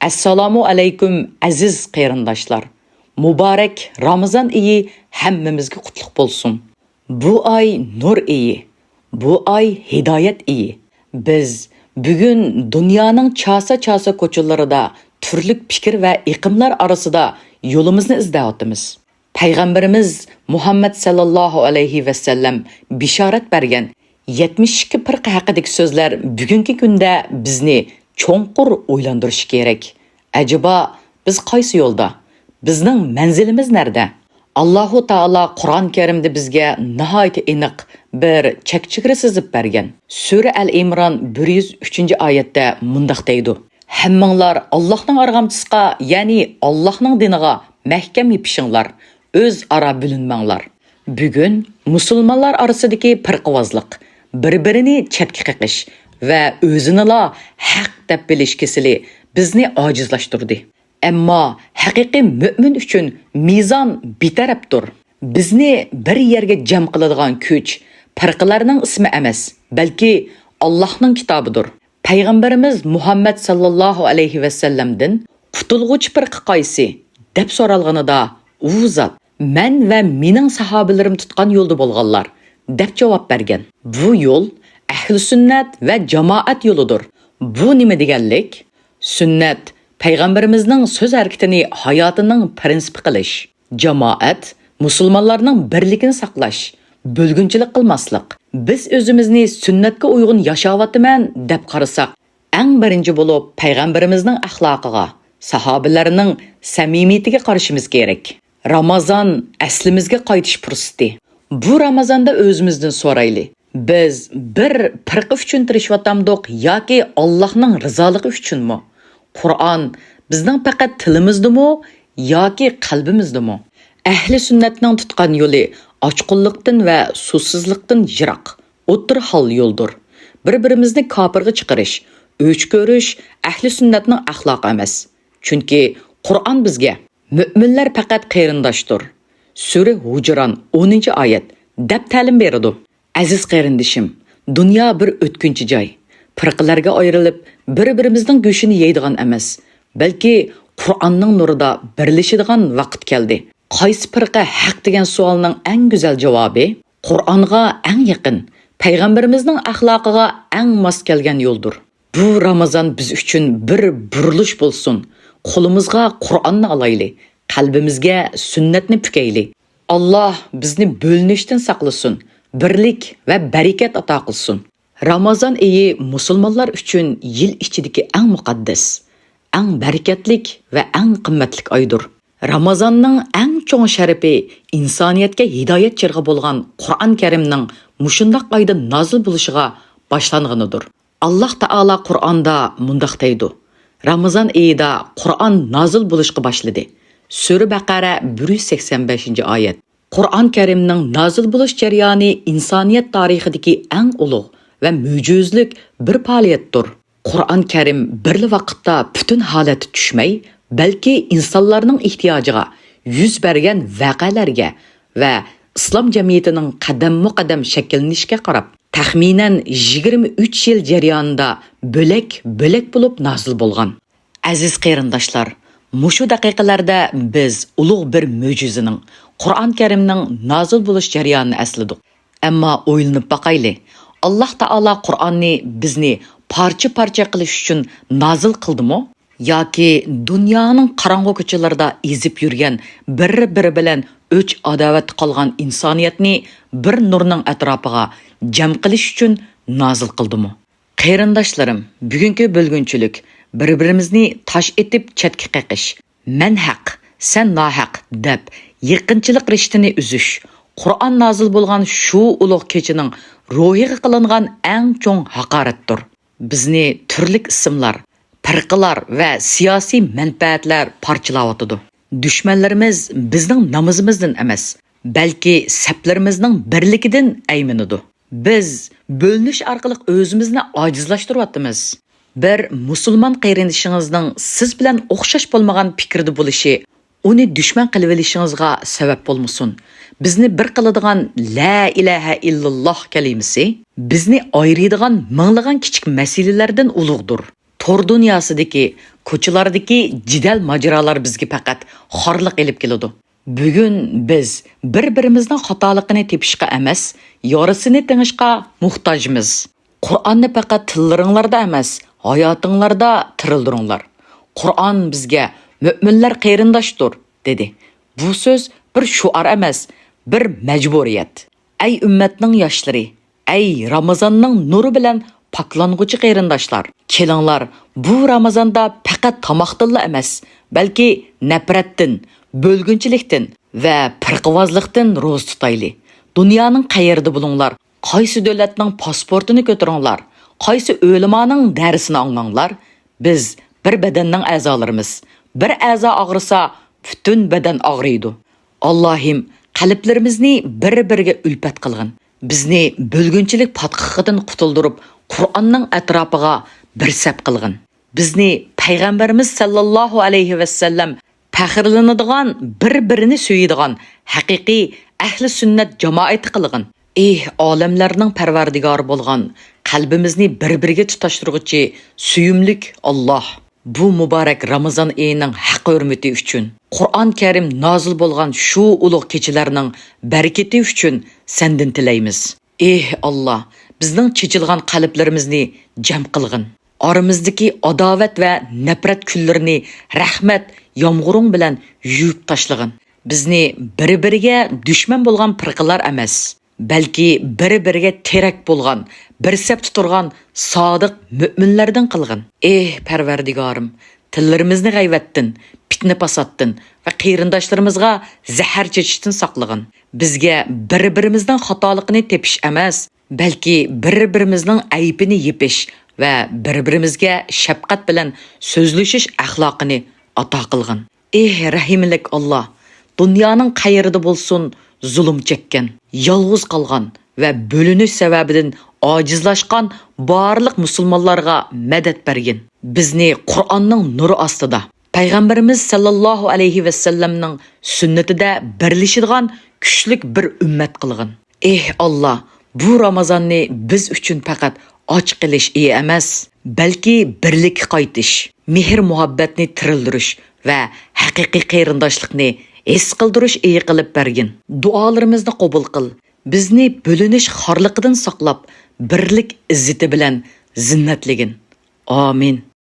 Assalomu alaykum aziz qarindoshlar. Muborak Ramazon oyi hammamizga qutlug' bo'lsin. Bu oy nur oyi, bu oy hidoyat oyi. Biz bugun dunyoning chasa ko'chalarida turli fikr va iqimlar orasida yo'limizni izlayapmiz. Payg'ambarimiz Muhammad sallallohu alayhi va sallam bishorat bergan 72 firqa haqidagi so'zlar bugungi kunda bizni cho'nqur o'ylantirishi kerak. Acaba biz qaysi yo'lda? Bizning manzilimiz nerede? Allohu taolo Qur'on Karimda bizga nihoyat aniq bir chekchigir sizib bergan. Sura Al-Imron 103-oyatda mundaq deydi: "Hammanglar Allohning arg'amchisiga, ya'ni Allohning diniga mahkam yepishinglar, o'z ara bo'linmanglar." Bugun musulmonlar orasidagi firqavozlik, bir-birini chetga qiqish va o'zinila haq deb bilish kesili bizni ojizlashtirdi. Ammo haqiqiy mu'min uchun mizon betarafdir. Bizni bir yerga jam qiladigan kuch firqalarning ismi emas, balki Allohning kitobidir. Payg'ambarimiz Muhammad sallallohu alayhi va sallamdan qutulg'uchi firqa qaysi deb so'ralganida u zot men va mening sahobalarim tutgan yo'lda bo'lganlar deb javob bergan. Bu yo'l ahli sunnat va jamoat yo'lidir. Bu nima deganlik? Sunnat payg'ambarimizning so'z harakatini hayotining prinsipi qilish. Jamoat musulmonlarning birligini saqlash, bo'lgunchilik qilmaslik. Biz o'zimizni sunnatga uyg'un yashayapman deb qarasak, eng birinchi bo'lib payg'ambarimizning axloqiga, sahobalarining samimiyatiga qarashimiz kerak. Ramazon aslimizga qaytish fursati. Bu Ramazonda o'zimizdan so'rayli. Biz bir firqa uchun tirishayotgandik yoki Allohning rizoligi uchunmi? Qur'on bizning faqat tilimizdami yoki qalbimizdami? Ahli sunnatning tutgan yo'li ochqunlikdan va suvsizlikdan yiroq, o'tir hol yo'ldir. Bir-birimizni kofirga chiqarish, o'ch ko'rish ahli sunnatning axloqi emas. Chunki Qur'on bizga mu'minlar faqat qarindoshdir. Sura Hujron 10-oyat deb ta'lim beradi. Aziz qarindishim, dunyo bir o'tkinchi joy. Firqalarga ayrilib, bir-birimizning go'shini yeydigan emas, balki Qur'onning nurida birlashadigan vaqt keldi. Qaysi firqa haq degan savolning eng go'zal javobi Qur'onga eng yaqin, payg'ambarimizning axloqiga eng mos kelgan yo'ldir. Bu Ramazon biz uchun bir burilish bo'lsin. Qo'limizga Qur'onni olayli, qalbimizga sunnatni pukayli. Alloh bizni bo'linishdan saqlasin, birlik va barakat ato qilsin. Ramazon oyi musulmonlar uchun yil ichidagi eng muqaddas, eng barakatlik va eng qimmatli oydir. Ramazonning eng cho'ng sharafi insoniyatga hidoyat chirg'i bo'lgan Qur'on Karimning mushundoq oyda nozil bo'lishiga boshlanganidir. Alloh taolo Qur'onda mundaq deydi: Ramazon oyida Qur'on nozil bo'lishga boshladi. Sura Baqara 185-oyat. Qur'on Karimning nozil bo'lish jarayoni insoniyat tarixidagi eng ulug' va mo'jizlik bir faoliyatdir. Qur'on Karim bir vaqtda butun holat tushmay, balki insonlarning ehtiyojiga, yuz bergan voqealarga va islom jamiyatining qadam-muqaddam shakllanishiga qarab, taxminan 23 yil jarayonida bo'lak bo'lib nozil bo'lgan. Aziz qarindoshlar, mushu daqiqalarda biz ulug' bir mo'jizaning, Qur'on Karimning nozil bo'lish jarayonini esladik. Ammo o'ylanib baqayli. Alloh taolo Qur'onni bizni parcha-parcha qilish uchun nozil qildimi? Yoki dunyoning qorong'u ko'chalarida ezib yurgan bir-biri bilan o'ch adovat qolgan insoniyatni bir nurning atrofiga jam qilish uchun nozil qildimi? Qarindoshlarim, bugungi bo'lgunchilik, bir-birimizni tosh etib chetga qiqish, men haq, sen nohaq deb yaqinchilik rishtini uzish, Qur'on nozil bo'lgan shu ulug' kechining ruhiga qilingan eng cho'ng haqoratdir. Bizni turli ismlar, firqalar va siyosiy manfaatlar parchalayotdi. Dushmanlarimiz bizning namozimizdan emas, balki saflarimizning birligidan ayminadi. Biz bo'linish orqali o'zimizni ojizlashtiryapmiz. Bir musulmon qarindishingizning siz bilan o'xshash bo'lmagan fikrda bo'lishi uni dushman qilib olishingizga sabab bo'lmasin. Bizni bir qiladigan la ilaha illalloh kalimasi bizni ayiradigan minglagan kichik masalalardan ulug'dir. Tor dunyosidagi Ko'chalardagi jidal majralar bizga faqat xorliq elib keladi. Bugun biz bir-birimizning xatoligini tepishga emas, yorisini tingishga muhtojmiz. Qur'onni faqat tillaringlarda emas, hayotinglarda tirildiringlar. Qur'on bizga mu'minlar qarindoshdir dedi. Bu so'z bir shuar emas, bir majburiyat. Ey ummatning yoshlari, ey Ramazonning nuri bilan paklang'uchi qarindoshlar, kelinglar, bu Ramazonda faqat tamoqdilla emas, balki nafratdan, bo'lgunchilikdan va firqvozlikdan ro'z tutayli. Dunyoning qayerida bo'linglar, qaysi davlatning pasportini ko'taringlar, qaysi o'limaning darsini anglanglar, biz bir badanning a'zolarimiz. Bir a'zo og'risa, butun badan og'riydi. Allohim, qalblarimizni bir-biriga ulfat qilgin. Bizni bo'lgunchilik patqiqidan qutuldirib, Qur'onning atrofiga bir sap qilgin. Bizni payg'ambarimiz sallallohu alayhi va sallam faxrlanadigan, bir-birini suyadigan haqiqiy ahli sunnat jamoati qilgin. Ey olamlarning parvardigori bo'lgan, qalbimizni bir-biriga tutashtiruvchi suyumlik Alloh. Bu muborak Ramazon oyining haq hurmati uchun, Qur'on Karim nozil bo'lgan shu ulug' kechalarning barakati uchun sendan tilaymiz. Ey Alloh, bizning chechilgan qalblarimizni jam qilgin. Oramizdagi adovat va nafrat kunlarini rahmat yomg'iring bilan yuvib tashlagin. Bizni bir-biriga dushman bo'lgan firqalar emas, balki bir-biriga terak bo'lgan, bir sap tuturgan sodiq mu'minlardan qilgin. Ey Parvardigorim, tillarimizni g'ayvatdan, fitna fasoddan va qarindoshlarimizga zahar chechishdan saqlagin. Bizga bir-birimizning xatoligini tepish emas, balki bir-birimizning aybini yepish va bir-birimizga shafqat bilan so'zlashish axloqini ato qilgin. Ey rahimlik Alloh, dunyoning qayerida bo'lsin zulm chekkan, yolg'iz qolgan va bo'linish sababidan ojizlashgan barliq musulmonlarga madad bergin. Bizni Qur'onning nuri ostida, payg'ambarimiz sallallohu alayhi va sallamning sunnatida birlashadigan kuchli bir ummat qilgin. Ey Alloh, bu Ramazonni biz uchun faqat och qilish emas, balki birlik qaytish, mehr muhabbatni tirildirish va haqiqiy qarindoshlikni his qildirish qilib bergin. Duolarimizni qabul qil. Bizni bo'linish xorliqidan saqlab, birlik izzati bilan zinnatligin. Amin.